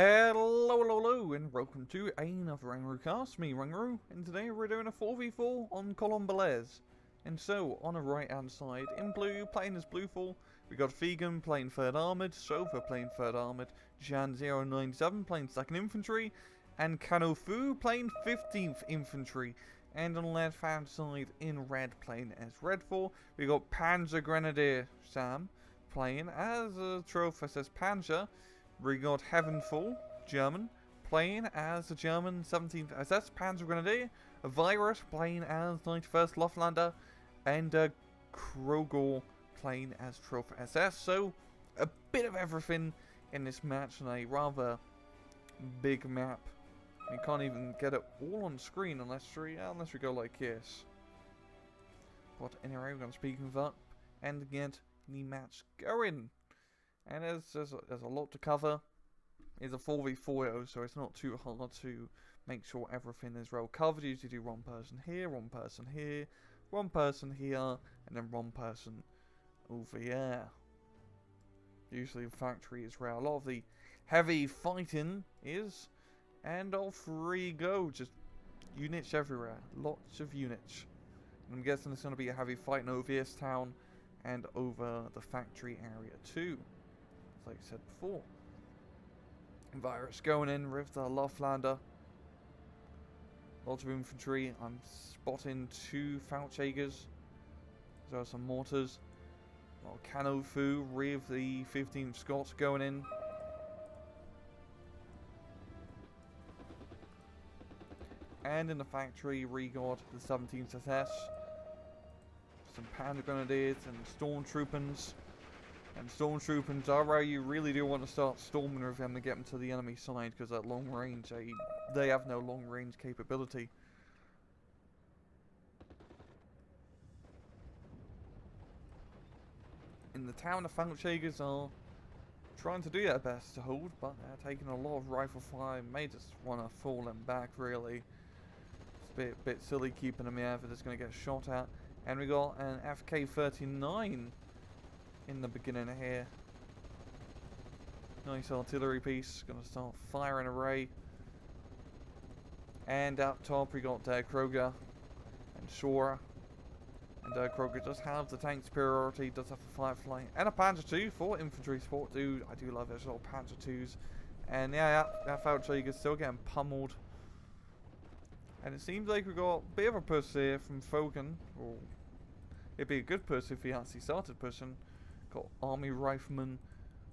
Hello, and welcome to another Rangaroo cast. Me, Rangaroo, and today we're doing a 4v4 on Colon Belaise. And so, on the right hand side, in blue, playing as Bluefall, we got Fegan playing 3rd Armoured, Sofa playing 3rd Armoured, Jan097 playing 2nd Infantry, and Kanofu playing 15th Infantry. And on the left hand side, in red, playing as Redfall, we got Panzer Grenadier Sam playing as a trophy SS Panzer. We got Heavenfall, German, playing as the German 17th SS Panzer Grenadier, a Virus playing as 91st Luftlander, and Krogor playing as Trophy SS. So, a bit of everything in this match, and a rather big map. You can't even get it all on screen unless we go like this. But anyway, we're going to speed things up and get the match going. And there's a lot to cover. It's a 4v4, so it's not too hard to make sure everything is well covered. You usually do one person here, one person here, one person here, and then one person over here. Usually the factory is where a lot of the heavy fighting is. And off we go. Just units everywhere. Lots of units. And I'm guessing there's going to be a heavy fighting over this town and over the factory area too. Like I said before. Virus going in with the Luftlander. Lots of infantry. I'm spotting 2 Fallschlägers. There are some mortars. A lot of Kanofu with the 15th Scots going in. And in the factory we got the 17th SS. Some Panzer Grenadiers and Stormtroopers. And Stormtroopers are where you really do want to start storming with them to get them to the enemy side, because at long range, they have no long range capability. In the town, the Fallschlägers are trying to do their best to hold, but they're taking a lot of rifle fire. May just want to fall them back, really. It's a bit silly keeping them here if they're just going to get shot at. And we got an FK-39 in the beginning here. Nice artillery piece. Gonna start firing array. And up top we got Kroger and Shora. And Kroger does have the tank superiority, does have the Firefly, and a Panzer II for infantry support. I do love those little Panzer IIs. And yeah, that Fallschläger is still getting pummeled. And it seems like we got a bit of a push here from Fogan. Or it'd be a good push if he actually started pushing. Got Army Riflemen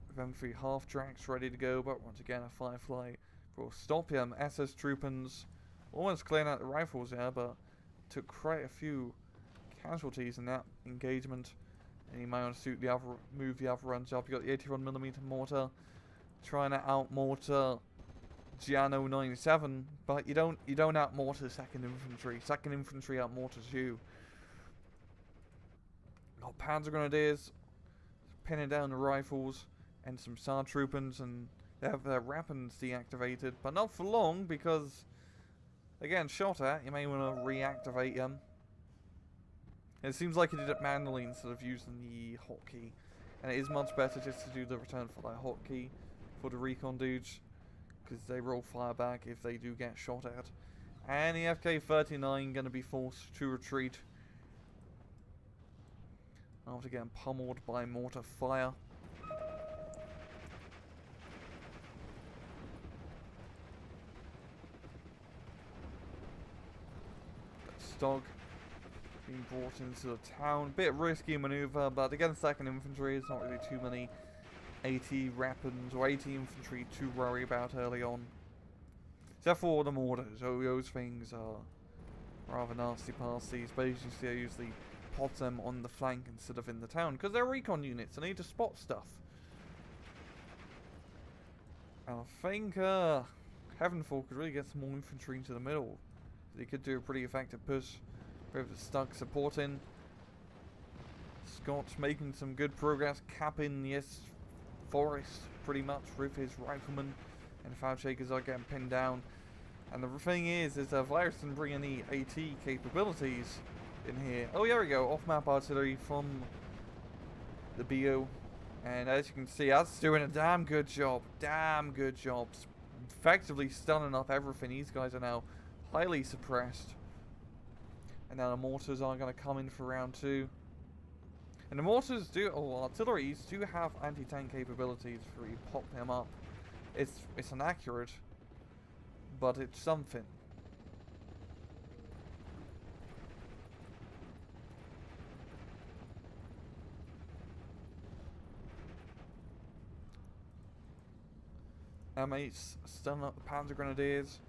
with M3 half-tracks ready to go, but once again a Firefly will stop him. SS Troopers almost clearing out the rifles there, but took quite a few casualties in that engagement. And he might want to move the other runs up. You got the 81mm mortar trying to out-mortar Giano 97, but you don't out-mortar 2nd Infantry. 2nd Infantry out-mortars you. Got Panzer Grenadiers pinning down the rifles and some SAR troopers, and they have their weapons deactivated, but not for long, because they're getting shot at. You may want to reactivate them. And it seems like he did it manually instead of using the hotkey, and it is much better just to do the return for that hotkey for the recon dudes, because they roll fire back if they do get shot at. And the FK-39 going to be forced to retreat after getting pummeled by mortar fire. Stog being brought into the town. Bit risky maneuver, but against 2nd Infantry, it's not really too many AT weapons or AT infantry to worry about early on. Except for the mortars. Those things are rather nasty past these, but as you see, I usually pot them on the flank instead of in the town, because they're recon units, and they need to spot stuff. And I think Heavenfall could really get some more infantry into the middle. They could do a pretty effective push with the Stug supporting. Scott's making some good progress, capping this forest pretty much with his riflemen, and the Fallschlägers are getting pinned down. And the thing is Virus didn't bring any AT capabilities in here. Oh, here we go. Off-map artillery from the BO. And as you can see, that's doing a damn good job. Damn good job. effectively stunning up everything. These guys are now highly suppressed. And now the mortars are going to come in for round 2. And the mortars do, or artilleries do have anti-tank capabilities for you pop them up. It's inaccurate, but it's something. Mates stun up the Panzer Grenadiers.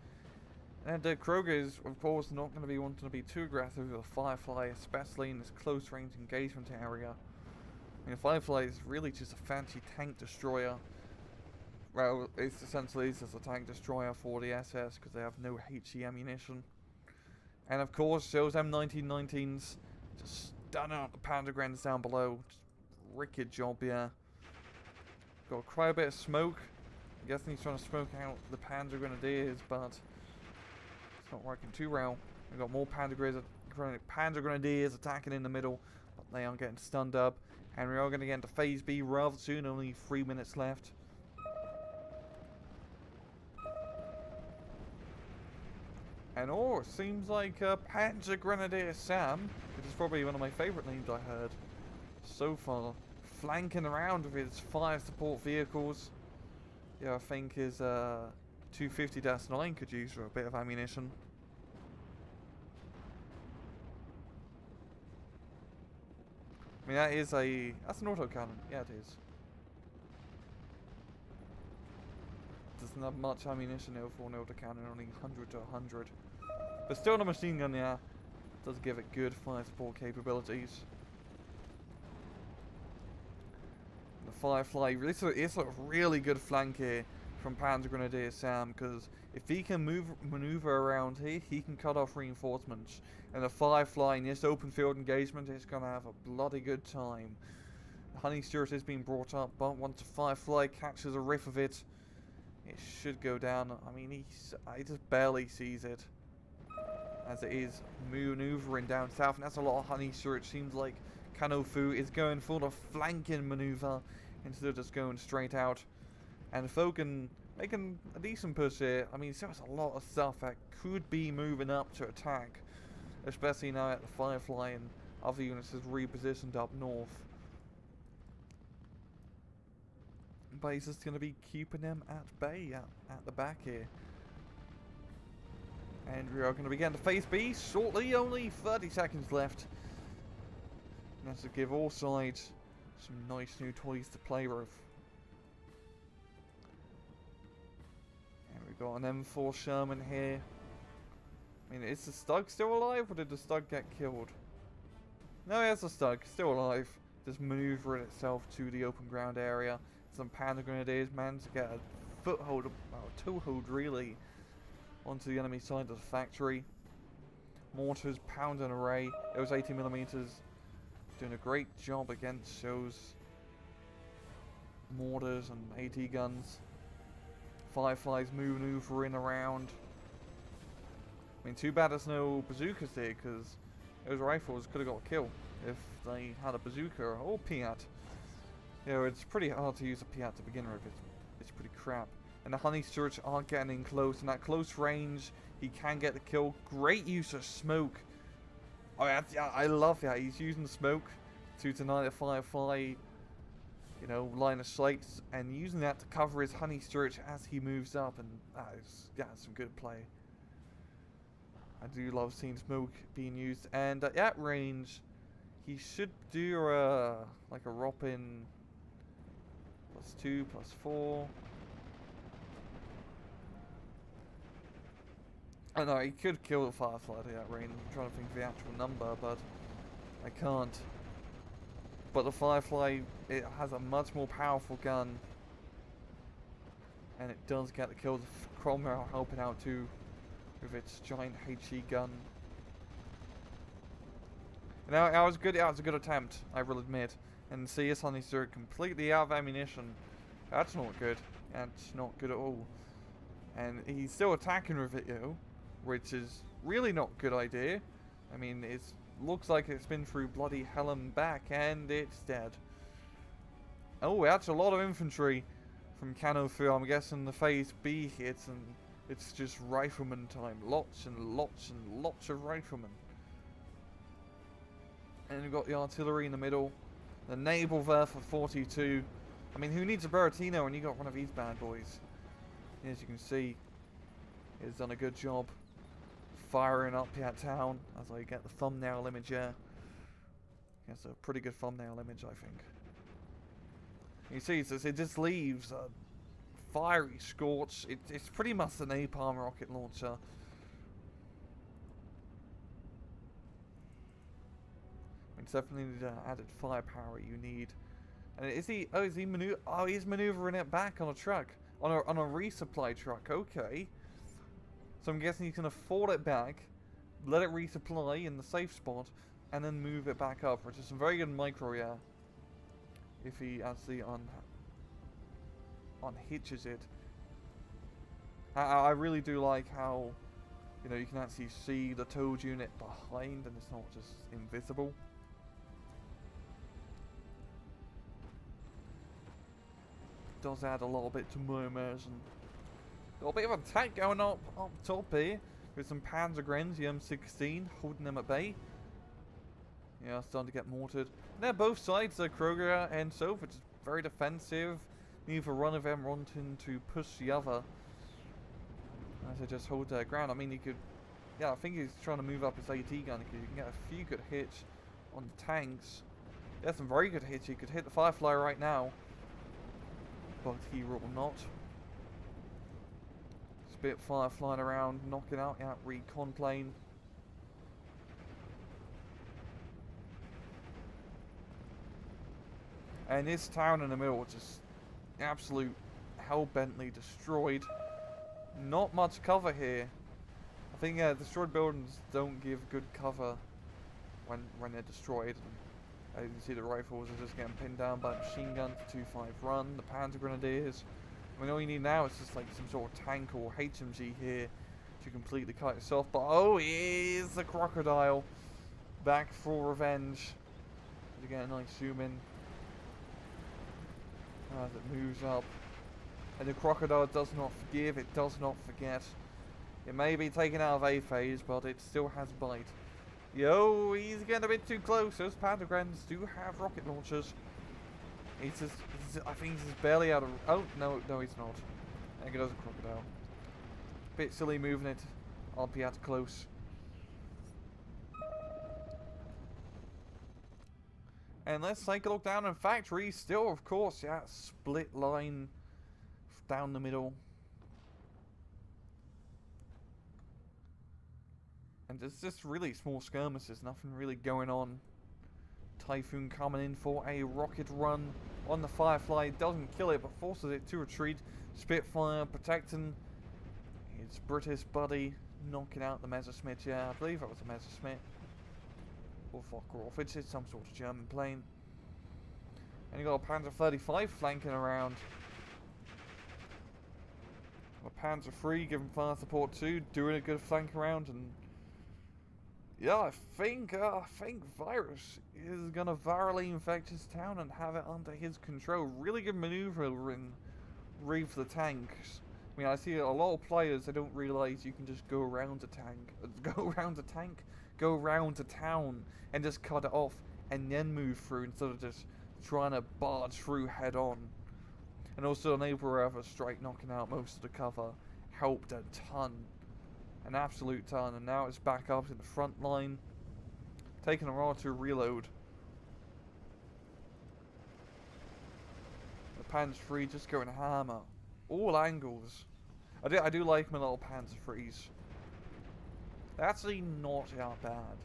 And the Kroger is, of course, not going to be wanting to be too aggressive with a Firefly, especially in this close range engagement area. I mean, Firefly is really just a fancy tank destroyer. Well, it's essentially just a tank destroyer for the SS because they have no HE ammunition. And of course, those M1919s just stunning out the Panzer Grens down below. Just wicked job, yeah. Got quite a bit of smoke. I'm guessing he's trying to smoke out the Panzer Grenadiers, but it's not working too well. We've got more Panzer Grenadiers attacking in the middle, but they are getting stunned up. And we are going to get into Phase B rather soon, only 3 minutes left. And oh, it seems like Panzer Grenadier Sam, which is probably one of my favourite names I heard so far, flanking around with his fire support vehicles. Yeah, I think his 250-9 could use for a bit of ammunition. I mean, that's an autocannon. Yeah, it is. Doesn't have much ammunition though for an autocannon, only 100 to 100. But still, the machine gun, yeah, does give it good fire support capabilities. The Firefly, it's a really good flank here from Panzer Grenadier Sam, because if he can maneuver around here, he can cut off reinforcements. And the Firefly in this open field engagement is going to have a bloody good time. The Honey Stewart is being brought up, but once the Firefly catches a whiff of it, it should go down. I mean, he just barely sees it, as it is maneuvering down south, and that's a lot of Honey Stewart. It seems like Kanofu is going for the flanking maneuver instead of just going straight out. And Fogan making a decent push here. I mean, there's a lot of stuff that could be moving up to attack, especially now that the Firefly and other units is repositioned up north. But he's just going to be keeping them at bay at the back here. And we are going to begin to Phase B shortly, only 30 seconds left. And that's to give all sides some nice new toys to play with. And we've got an M4 Sherman here. I mean, is the Stug still alive, or did the Stug get killed? No, it's the Stug, still alive. Just maneuvering itself to the open ground area. Some Panzer Grenadiers managed to get a foothold, well, a toehold really, onto the enemy side of the factory. Mortars pounding away. Those 80mm doing a great job against those mortars and AT guns. Fireflies maneuvering around. I mean, too bad there's no bazookas there, because those rifles could have got a kill if they had a bazooka or Piat. You know, it's pretty hard to use a Piat to begin with. It's pretty crap. And the Honey Stewards are getting in close. And at close range, he can get the kill. Great use of smoke. Oh, yeah, I love that. He's using smoke to deny the Firefly, you know, line of sight, and using that to cover his Honey Stewart as he moves up. And that is, yeah, some good play. I do love seeing smoke being used. And at range, he should do like a Ropin +2, +4. I know, he could kill the Firefly at that range. I'm trying to think of the actual number, but I can't. But the Firefly, it has a much more powerful gun. And it does get the kills. Cromwell helping out too with its giant HE gun. Now, that was good. That was a good attempt, I will admit. And see, his Honey Stewart completely out of ammunition. That's not good. That's not good at all. And he's still attacking with it, you know, which is really not a good idea. I mean, it looks like it's been through bloody hell and back, and it's dead. Oh, that's a lot of infantry. from Cano 3. I'm guessing the phase B hits and it's just rifleman time. Lots and lots and lots of riflemen. And you've got the artillery in the middle. The naval there for 42. I mean, who needs a Berrettino when you got one of these bad boys? As you can see, he's done a good job firing up that town as I get the thumbnail image here. That's a pretty good thumbnail image, I think. You see, it just leaves fiery scorch. It's pretty much an napalm rocket launcher. It's definitely the added firepower you need. And is he? Oh, is he maneuver? Oh, he's maneuvering it back on a truck, on a resupply truck. Okay. So I'm guessing he's gonna fall it back, let it resupply in the safe spot, and then move it back up, which is some very good micro, yeah. If he actually unhitches it. I really do like how, you know, you can actually see the towed unit behind, and it's not just invisible. Does add a little bit to murmurs, and a little bit of attack going up top here with some Panzer Grens, the M16, holding them at bay. Yeah, starting to get mortared. They're both sides, Kroger and Soph, which is very defensive. Neither one of them wanting to push the other. As they just hold their ground. I mean, he could... Yeah, I think he's trying to move up his AT gun because you can get a few good hits on the tanks. There's some very good hits. He could hit the Firefly right now. But he will not. Spitfire flying around, knocking out that recon plane. And this town in the middle is just absolute hell-bently destroyed. Not much cover here. I think destroyed buildings don't give good cover when they're destroyed. And, you can see the rifles are just getting pinned down by machine guns. 2-5 run. The Panzer Grenadiers. I mean, all you need now is just like some sort of tank or HMG here to completely cut us off. But oh, here's the crocodile back for revenge. You get a nice zoom in as it moves up. And the crocodile does not forgive, it does not forget. It may be taken out of A phase, but it still has bite. Yo, he's getting a bit too close. Those Panzer Grens do have rocket launchers. He's just, I think he's just barely out of... Oh, no, he's not. There goes a crocodile. Bit silly moving it. I'll be at close. And let's take a look down in factory. Still, of course, yeah, split line down the middle. And there's just really small skirmishes, nothing really going on. Typhoon coming in for a rocket run on the Firefly. Doesn't kill it, but forces it to retreat. Spitfire protecting its British buddy, knocking out the Messerschmitt. Yeah, I believe that was a Messerschmitt. Or Focke-Wulf. It's some sort of German plane. And you got a Panzer 35 flanking around. A Panzer 3 giving fire support too, doing a good flank around, and yeah, I think Virus is gonna virally infect his town and have it under his control. Really good maneuvering read for the tanks. I mean, I see a lot of players, they don't realise you can just go around a tank, go around a town and just cut it off and then move through instead of just trying to barge through head on. And also a neighbour strike knocking out most of the cover helped a ton. An absolute ton. And now it's back up in the front line. Taking a while to reload. The Panzer 3 just going hammer. All angles. I do like my little Panzer 3s. They're actually not that bad.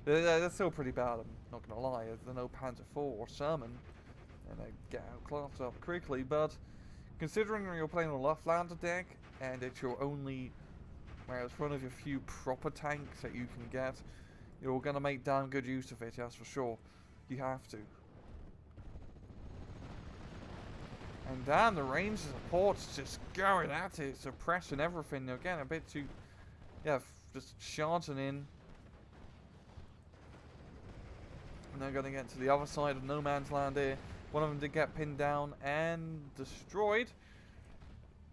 They're still pretty bad, I'm not gonna lie. There's no Panzer 4 or Sermon. And they get outclassed up quickly, but considering you're playing on a left-lander deck and it's your only, well, it's one of your few proper tanks that you can get, you're gonna make damn good use of it, that's for sure. You have to. And damn, the range support's just going at it, suppressing everything. They're getting a bit too, yeah, just charging in. And they're going to get to the other side of no man's land here. One of them did get pinned down and destroyed.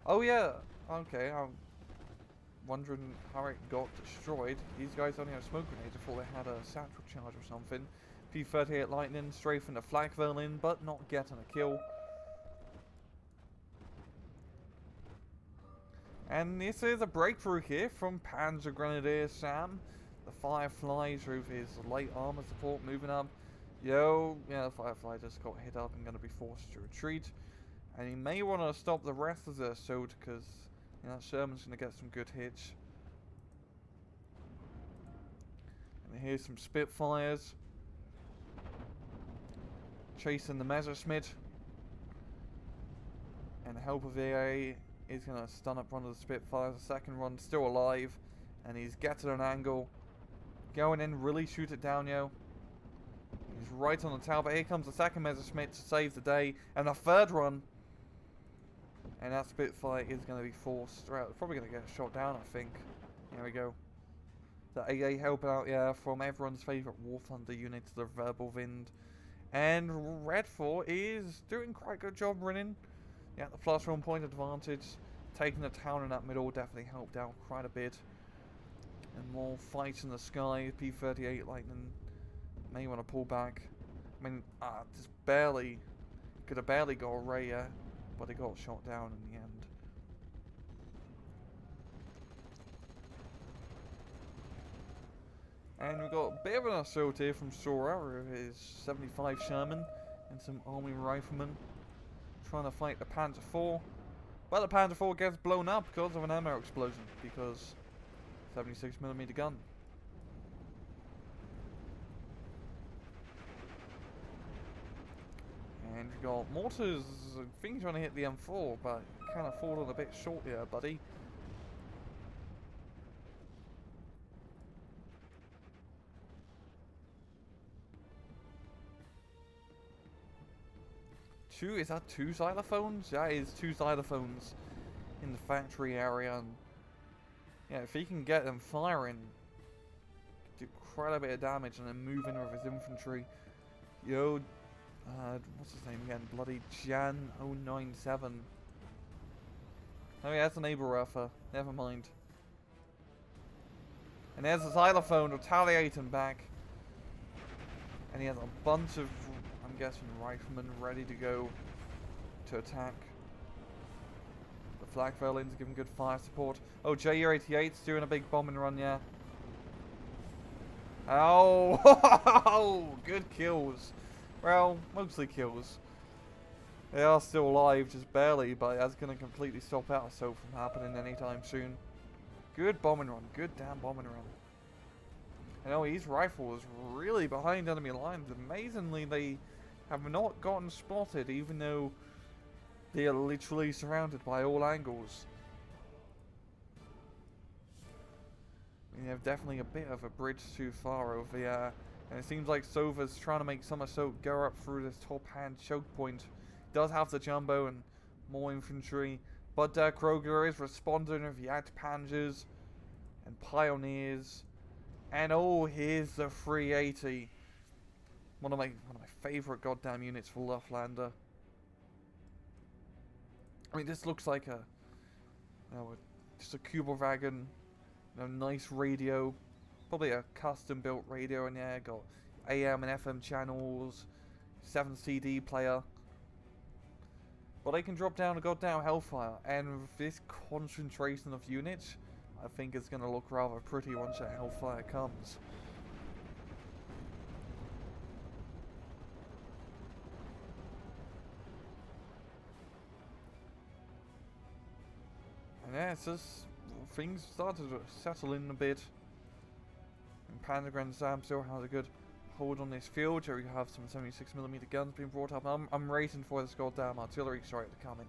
Oh yeah, okay, I'm wondering how it got destroyed. These guys only had smoke grenades. I thought they had a satchel charge or something. P-38 Lightning strafing the flak in, but not getting a kill. And this is a breakthrough here from Panzer Grenadier Sam. The Fireflies with his light armor support moving up. Yo, yeah, the Firefly just got hit up and going to be forced to retreat. And he may want to stop the rest of the assault because you know, Sherman's going to get some good hits. And here's some Spitfires. Chasing the Messerschmitt. And the help of EA is going to stun up one of the Spitfires. The second one still alive. And he's getting an angle. Going in, really shoot it down, yo. He's right on the tower, but here comes the second Messerschmitt to save the day. And a third one. And that Spitfire is going to be forced. Right, probably going to get shot down, I think. Here we go. The AA helping out, yeah, from everyone's favourite War Thunder unit to the Verbal Wind. And Red 4 is doing quite a good job running. Yeah, the +1 point advantage. Taking the town in that middle definitely helped out quite a bit. And more fights in the sky. P-38 Lightning may want to pull back. I mean, just barely. Could have barely got a ray yet, but it got shot down in the end. And we've got a bit of an assault here from Sora with his 75 Sherman and some army riflemen trying to fight the Panzer IV. But the Panzer IV gets blown up because of an ammo explosion, because 76mm gun. And we've got mortars, I think trying to hit the M4, but kind of fallen a bit short here, buddy. Is that 2 xylophones? Yeah, it is 2 xylophones in the factory area. And yeah, if he can get them firing, do quite a bit of damage and then move in with his infantry. Yo, what's his name again? Bloody Jan 097. Oh yeah, that's an Eberwerfer. Never mind. And there's a xylophone retaliating back. And he has a bunch of, I'm guessing, riflemen ready to go to attack. The Flak Verlin's giving good fire support. Oh, JU-88's doing a big bombing run, yeah. Oh, good kills. Well, mostly kills. They are still alive, just barely, but that's going to completely stop that assault from happening anytime soon. Good bombing run, good damn bombing run. You know, his rifle is really behind enemy lines. Amazingly, they have not gotten spotted, even though they are literally surrounded by all angles. We have definitely a bit of a bridge too far over here. And it seems like Sova's trying to make some assault go up through this top hand choke point. Does have the jumbo and more infantry. But Kroger is responding with Yak Panzers and Pioneers. And oh, here's the 380. One of my favourite goddamn units for Loughlander. I mean, this looks like just a Kubelwagen, nice radio, probably a custom built radio, and yeah, got AM and FM channels, 7 CD player. But they can drop down a goddamn Hellfire, and with this concentration of units, I think it's going to look rather pretty once that Hellfire comes. And yeah, it's just, things started to settle in a bit. And Panzer Grand Sam still has a good hold on this field. Here we have some 76mm guns being brought up. I'm racing for this goddamn artillery strike to come in.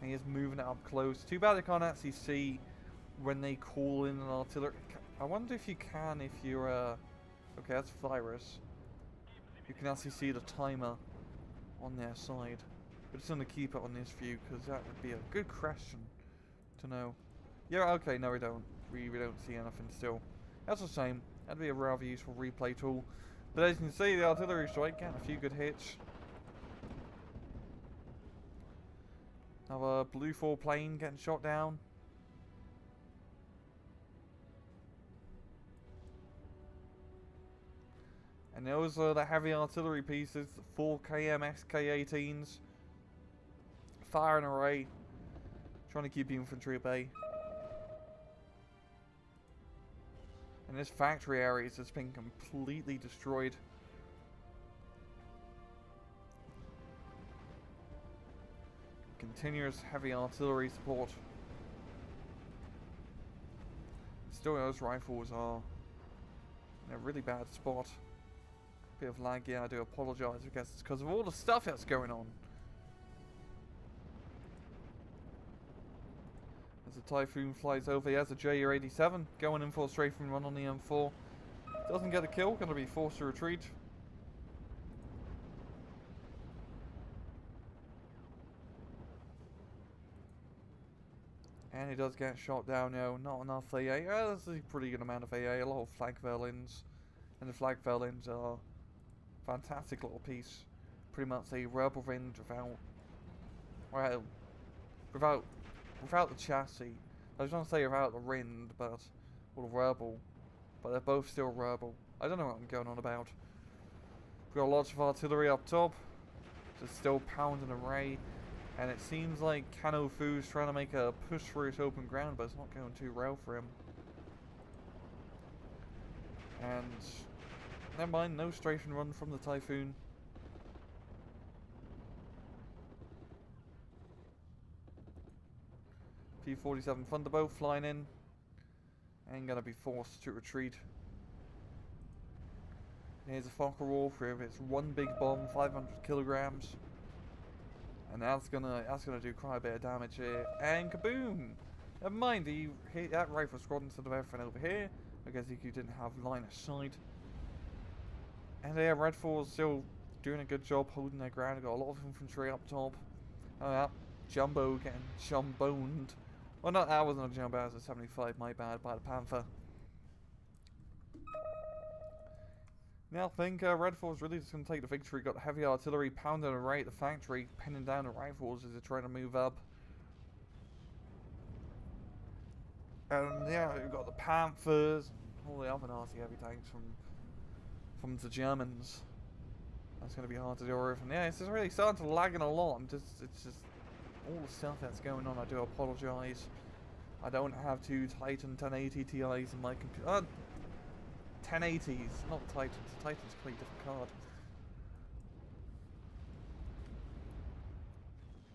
And he is moving it up close. Too bad I can't actually see when they call in an artillery. I wonder if you can, if you're okay, that's Virus. You can actually see the timer on their side. We're just gonna keep it on this view because that would be a good question to know. Yeah, okay, no we don't. We don't see anything still. That's the same. That'd be a rather useful replay tool. But as you can see, the artillery strike getting a few good hits. Another Blue 4 plane getting shot down. And those are the heavy artillery pieces, the 4 km SK-18s. Firing away. Trying to keep the infantry at bay. And this factory area has just been completely destroyed. Continuous heavy artillery support. Still, those rifles are in a really bad spot. Bit of lag, yeah, I do apologise because it's because of all the stuff that's going on. As the Typhoon flies over, he has a JU-87 going in for a strafing run on the M4. Doesn't get a kill, going to be forced to retreat. And he does get shot down now. Not enough AA. That's a pretty good amount of AA. A lot of flag felons. And the flag felons are a fantastic little piece. Pretty much a rebel range without... Well, without the chassis. I was going to say without the Rind, but... Or the rebel. But they're both still rebel. I don't know what I'm going on about. We've got lots of artillery up top. Just still pounding away. And it seems like Cano Fu's trying to make a push for his open ground, but it's not going too well for him. And never mind, no strafing run from the Typhoon. P-47 Thunderbolt flying in. And gonna be forced to retreat. Here's a Fokker Wolf with its one big bomb, 500 kilograms. And that's gonna do quite a bit of damage here. And kaboom! Never mind, he hit that rifle squad instead of everything over here. I guess he didn't have line of sight. And yeah, Red 4's still doing a good job holding their ground. They've got a lot of infantry up top. Oh yeah, Jumbo getting jumboned. Well, not that wasn't a jumbo, that was a 75, my bad, by the Panther. Now I think Red 4's really just going to take the victory. Got the heavy artillery pounding away at the factory, pinning down the rifles as they're trying to move up. And yeah, we've got the Panthers, and all the other nasty heavy tanks from the Germans. That's going to be hard to deal with. And yeah, it's just really starting to lag in a lot. It's just all the stuff that's going on. I do apologise. I don't have two Titan 1080 Ti's in my computer. 1080s, not Titans. Titans play a different card.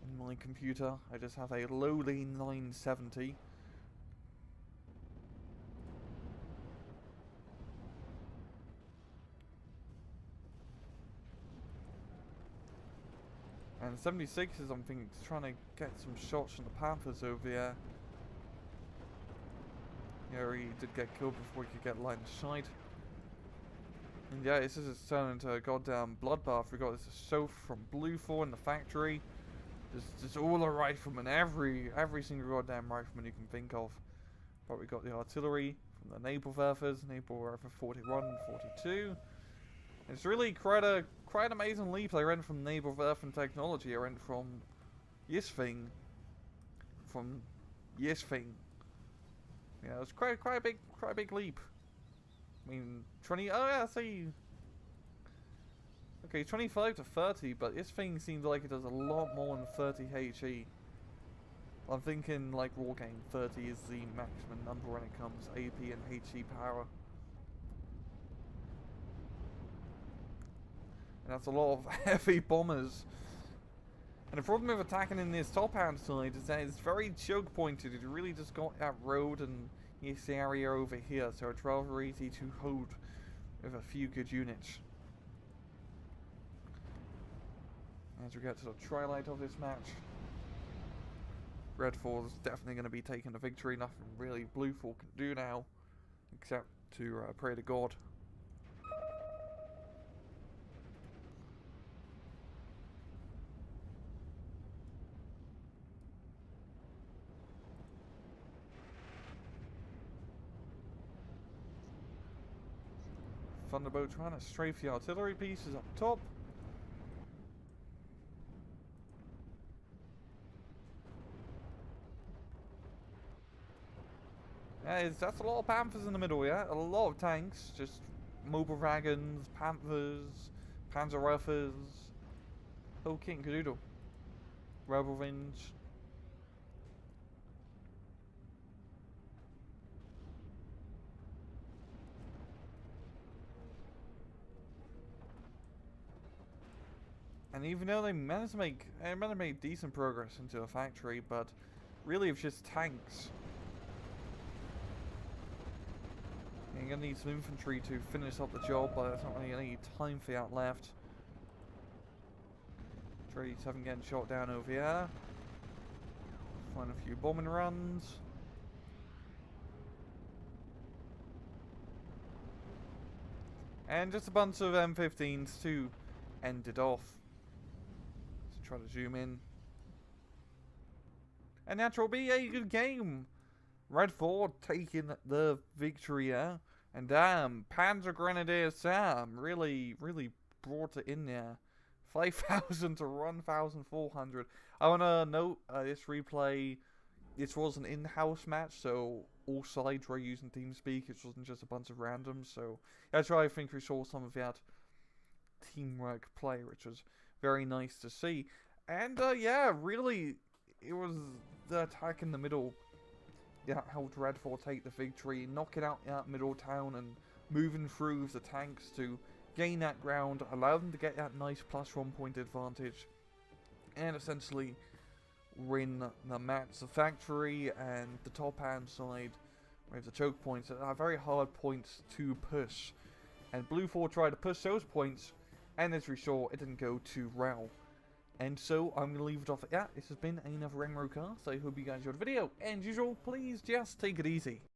In my computer, I just have a lowly 970. And 76s, I'm thinking, trying to get some shots from the Panthers over here. Yeah, he did get killed before he could get line of sight. And yeah, this is turning into a goddamn bloodbath. We got this assault from Blue 4 in the factory. Just all the riflemen, every single goddamn rifleman you can think of. But we got the artillery from the Nabalwerfers, Nabalwerfer 41 and 42. It's really quite an amazing leap they went from Nabalwerfen technology. I went from Yisfing. Yeah, it was quite a big leap. I mean, 20. Oh yeah, see. Okay, 25 to 30, but this thing seems like it does a lot more than 30 HE. I'm thinking like Wargame 30 is the maximum number when it comes AP and HE power. And that's a lot of heavy bombers. And the problem with attacking in this top-hand side is that it's very choke pointed. It really just got that road and this area over here, so it's rather easy to hold with a few good units. As we get to the twilight of this match, Red 4 is definitely going to be taking the victory. Nothing really Blue 4 can do now, except to pray to God. Thunderbolt trying to strafe the artillery pieces up top. Yeah, that's a lot of Panthers in the middle, yeah? A lot of tanks, just mobile wagons, Panthers, Panzer whole kit and cadoodle. Rebel Revenge. And even though they managed to make decent progress into a factory, but really it's just tanks. And you're gonna need some infantry to finish up the job, but there's not really any time for that left. 37 getting shot down over here. Find a few bombing runs. And just a bunch of M15s to end it off. So try to zoom in. And natural be a good game. Red 4 taking the victory here. And damn, Panzer Grenadier Sam really brought it in there. 5,000 to 1,400. I want to note this replay, this was an in-house match, so all sides were using TeamSpeak. It wasn't just a bunch of randoms. So that's why I think we saw some of that teamwork play, which was very nice to see. And yeah, really, it was the attack in the middle that helped Red 4 take the victory, knocking out that middle town and moving through the tanks to gain that ground, allow them to get that nice +1 point advantage, and essentially win the match. The factory and the top hand side with the choke points are very hard points to push, and Blue 4 tried to push those points, and as we saw, it didn't go too well. And so I'm going to leave it off at that. This has been another Renro cast. I hope you guys enjoyed the video. And as usual, please just take it easy.